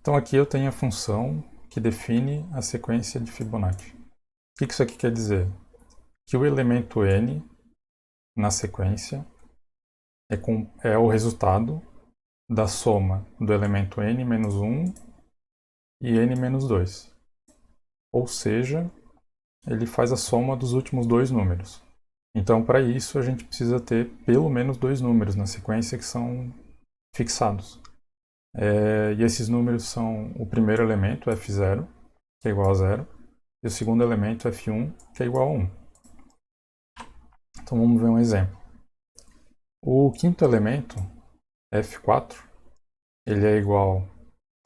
Então aqui eu tenho a função que define a sequência de Fibonacci. O que isso aqui quer dizer? Que o elemento n na sequência é o resultado da soma do elemento n menos 1 e n menos 2. Ou seja, ele faz a soma dos últimos dois números. Então, para isso, a gente precisa ter pelo menos dois números na sequência que são fixados. E esses números são o primeiro elemento, f0, que é igual a 0, e o segundo elemento, f1, que é igual a 1. Então, vamos ver um exemplo. O quinto elemento, f4, ele é igual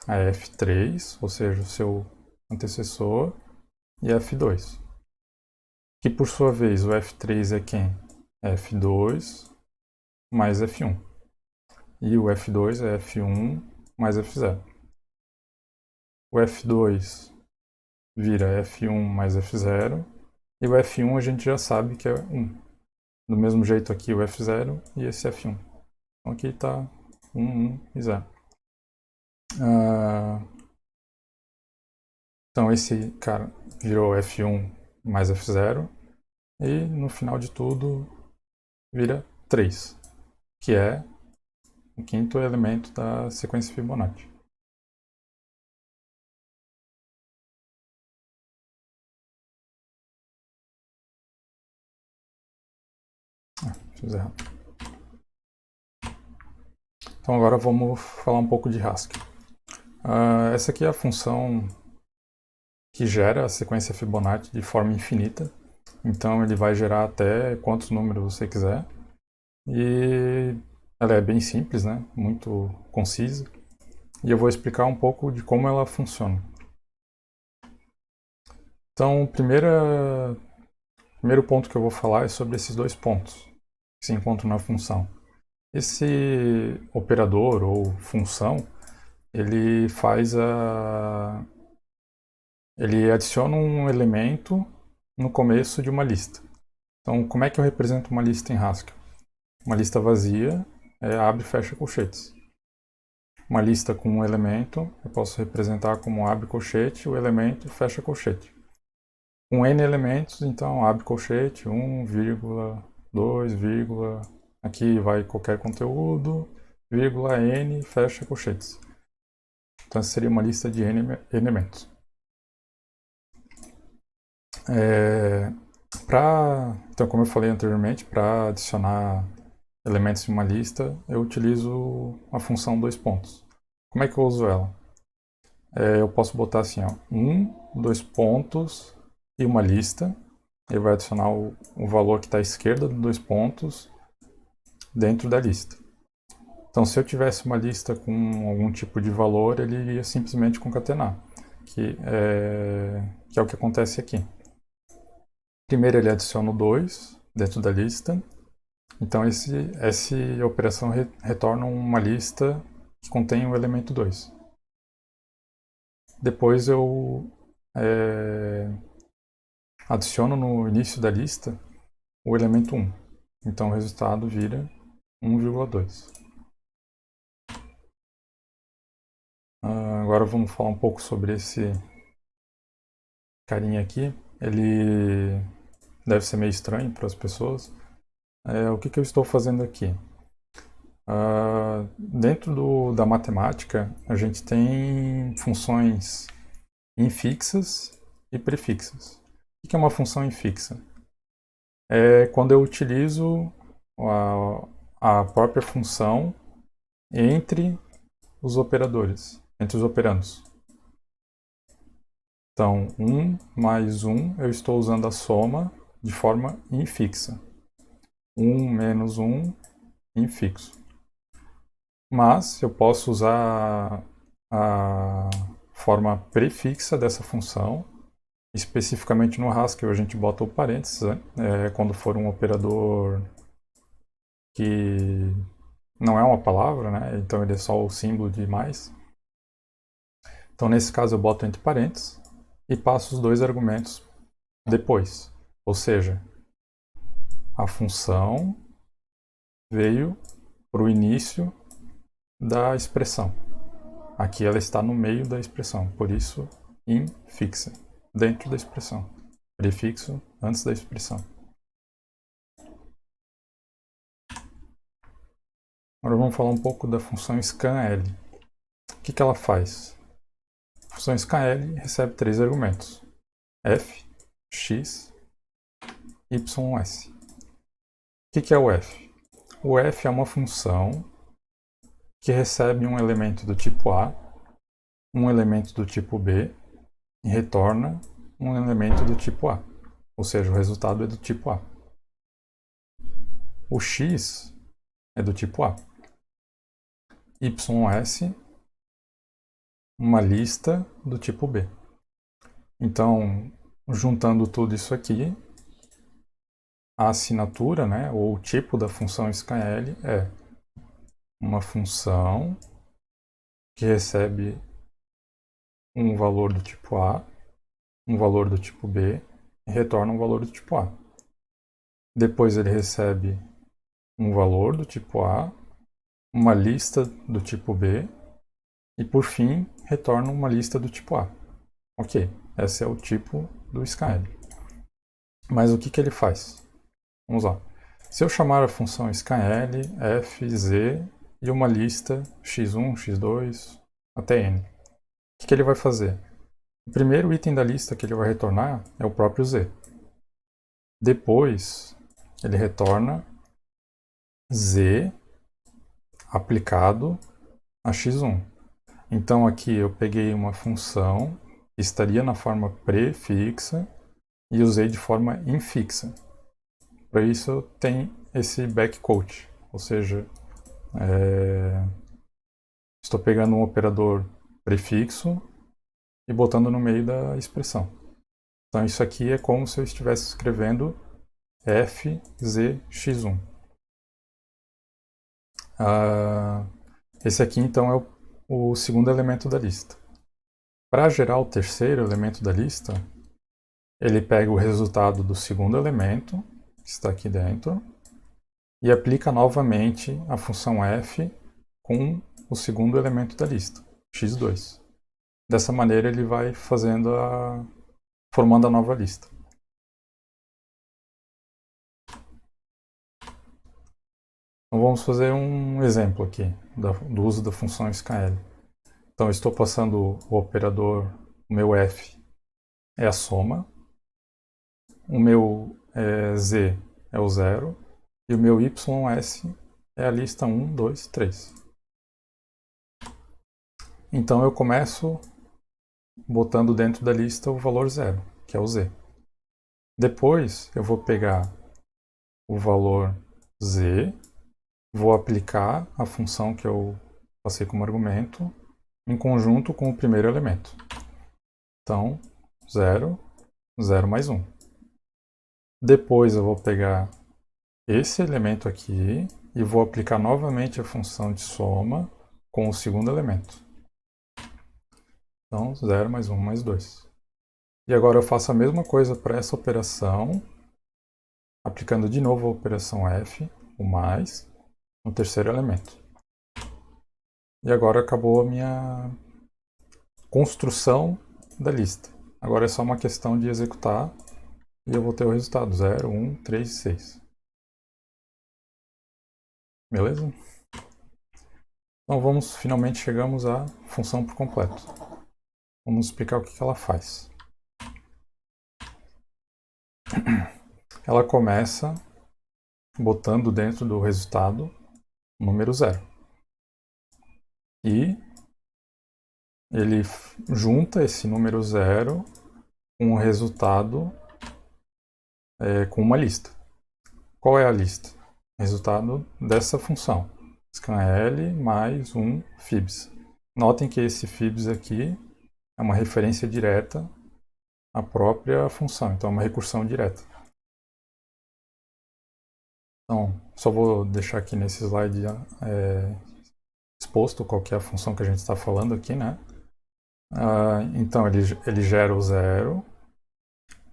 a f3, ou seja, o seu antecessor, e f2. Que por sua vez o f3 é quem? f2 mais f1. E o f2 é f1 mais f0. O f2 vira f1 mais f0. E o f1 a gente já sabe que é 1. Do mesmo jeito aqui o f0 e esse f1. Então aqui está 1, 1 e 0. Então esse cara virou f1 mais f0. E no final de tudo vira 3, que é o quinto elemento da sequência Fibonacci. Fiz errado. Então agora vamos falar um pouco de Haskell. Essa aqui é a função que gera a sequência Fibonacci de forma infinita. Então ele vai gerar até quantos números você quiser. E ela é bem simples, né? Muito concisa. E eu vou explicar um pouco de como ela funciona. Então, o primeiro ponto que eu vou falar é sobre esses dois pontos que se encontram na função. Esse operador ou função, ele ele adiciona um elemento no começo de uma lista. Então, como é que eu represento uma lista em Haskell? Uma lista vazia abre e fecha colchetes. Uma lista com um elemento, eu posso representar como abre colchete, o elemento fecha colchete. Com n elementos, então abre colchete, 1, 2, aqui vai qualquer conteúdo, vírgula, n, fecha colchetes. Então essa seria uma lista de n elementos. Então, como eu falei anteriormente, para adicionar elementos em uma lista, eu utilizo a função dois pontos. Como é que eu uso ela? Eu posso botar assim, ó, 2 pontos e uma lista. Ele vai adicionar o valor que está à esquerda dos 2 pontos dentro da lista. Então, se eu tivesse uma lista com algum tipo de valor, ele iria simplesmente concatenar, que é o que acontece aqui. Primeiro ele adiciona o 2 dentro da lista. Então essa operação retorna uma lista que contém o elemento 2. Depois eu adiciono no início da lista o elemento 1. Então o resultado vira 1,2. Agora vamos falar um pouco sobre esse carinha aqui. Ele deve ser meio estranho para as pessoas. O que eu estou fazendo aqui? Dentro da matemática, a gente tem funções infixas e prefixas. O que é uma função infixa? É quando eu utilizo a própria função entre os operadores, entre os operandos. Então, 1 mais 1, eu estou usando a soma de forma infixa. 1 menos 1, infixo. Mas eu posso usar a forma prefixa dessa função. Especificamente no Haskell a gente bota o parênteses, né? Quando for um operador que não é uma palavra, né? Então ele é só o símbolo de mais. Então nesse caso eu boto entre parênteses e passo os dois argumentos depois. Ou seja, a função veio para o início da expressão. Aqui ela está no meio da expressão, por isso infixa, dentro da expressão. Prefixo antes da expressão. Agora vamos falar um pouco da função scanl. O que ela faz? A função scanl recebe 3 argumentos: f, x, ys. O que é o f? O f é uma função que recebe um elemento do tipo A, um elemento do tipo B e retorna um elemento do tipo A. Ou seja, o resultado é do tipo A. O x é do tipo A. ys, uma lista do tipo B. Então, juntando tudo isso aqui, a assinatura, né, ou o tipo da função scanl é uma função que recebe um valor do tipo A, um valor do tipo B e retorna um valor do tipo A. Depois ele recebe um valor do tipo A, uma lista do tipo B e, por fim, retorna uma lista do tipo A. Ok, esse é o tipo do scanl. Mas o que ele faz? Vamos lá. Se eu chamar a função scanl, f, z e uma lista x1, x2 até n, o que ele vai fazer? O primeiro item da lista que ele vai retornar é o próprio z. Depois, ele retorna z aplicado a x1. Então aqui eu peguei uma função que estaria na forma prefixa e usei de forma infixa. Para isso tem esse backquote, ou seja, estou pegando um operador prefixo e botando no meio da expressão. Então isso aqui é como se eu estivesse escrevendo f, z, x1. Esse aqui então é o segundo elemento da lista. Para gerar o terceiro elemento da lista, ele pega o resultado do segundo elemento, que está aqui dentro, e aplica novamente a função f com o segundo elemento da lista, x2. Dessa maneira ele vai formando a nova lista. Então vamos fazer um exemplo aqui do uso da função scanl. Então eu estou passando o operador, o meu f é a soma, o meu z é o zero e o meu ys é a lista 1, 2, 3. Então eu começo botando dentro da lista o valor zero, que é o z. Depois eu vou pegar o valor z, vou aplicar a função que eu passei como argumento em conjunto com o primeiro elemento. Então, 0, 0 mais 1. Depois eu vou pegar esse elemento aqui e vou aplicar novamente a função de soma com o segundo elemento. Então, 0 mais 1 mais 2. E agora eu faço a mesma coisa para essa operação, aplicando de novo a operação f, o mais, no terceiro elemento. E agora acabou a minha construção da lista. Agora é só uma questão de executar e eu vou ter o resultado 0, 1, 3 e 6. Beleza? Então finalmente chegamos à função por completo. Vamos explicar o que ela faz. Ela começa botando dentro do resultado o número 0. E ele junta esse número 0 com o resultado com uma lista. Qual é a lista? O resultado dessa função, scanl mais um fibs. Notem que esse fibs aqui é uma referência direta à própria função, então é uma recursão direta. Então, só vou deixar aqui nesse slide exposto qual que é a função que a gente está falando aqui, né? Então, ele gera o 0.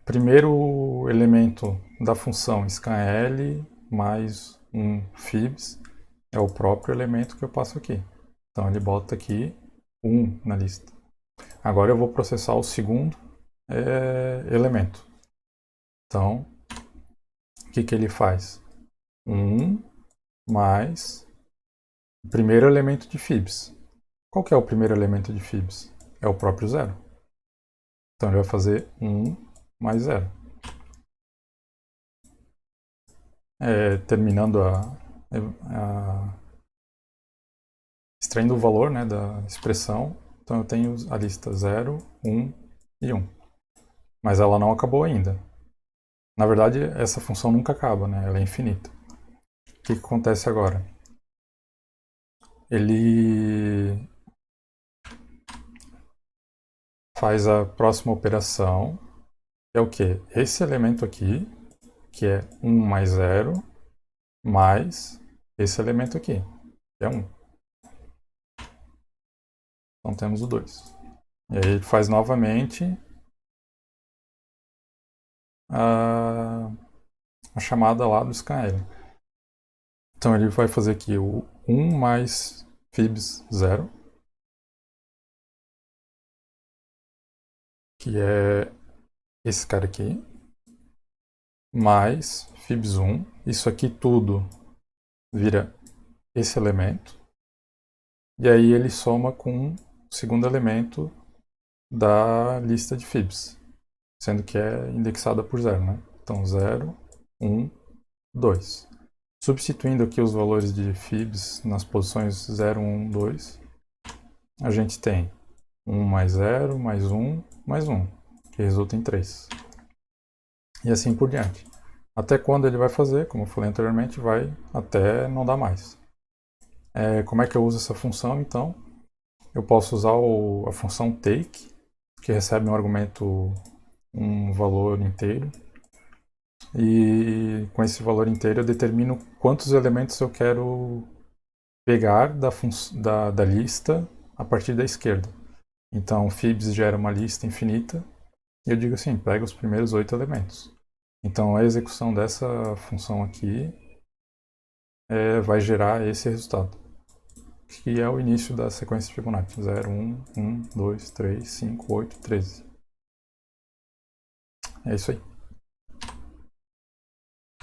Primeiro elemento da função scanl mais um fibs é o próprio elemento que eu passo aqui. Então, ele bota aqui 1 na lista. Agora eu vou processar o segundo elemento. Então, o que ele faz? 1 mais o primeiro elemento de fibs. Qual que é o primeiro elemento de fibs? É o próprio zero. Então ele vai fazer 1 mais 0. Terminando extraindo o valor, né, da expressão. Então eu tenho a lista 0, 1 e 1. Mas ela não acabou ainda. Na verdade, essa função nunca acaba, né? Ela é infinita. O que acontece agora? Ele faz a próxima operação, que é o quê? Esse elemento aqui, que é 1 mais 0, mais esse elemento aqui, que é 1. Então temos o 2. E aí ele faz novamente a chamada lá do scanl. Então ele vai fazer aqui o 1 mais fibs 0, que é esse cara aqui, mais fibs 1. Isso aqui tudo vira esse elemento. E aí ele soma com o segundo elemento da lista de fibs, sendo que é indexada por 0, né? Então 0, 1, 2. Substituindo aqui os valores de fibs nas posições 0, 1, 2, a gente tem 1 mais 0, mais 1, mais 1, que resulta em 3. E assim por diante. Até quando ele vai fazer, como eu falei anteriormente, vai até não dar mais. Como é que eu uso essa função, então? Eu posso usar a função take, que recebe um argumento, um valor inteiro. E com esse valor inteiro eu determino quantos elementos eu quero pegar da lista a partir da esquerda. Então, fibs gera uma lista infinita e eu digo assim, pega os primeiros 8 elementos. Então, a execução dessa função aqui vai gerar esse resultado, que é o início da sequência de Fibonacci. 0, 1, 1, 2, 3, 5, 8, 13. É isso aí.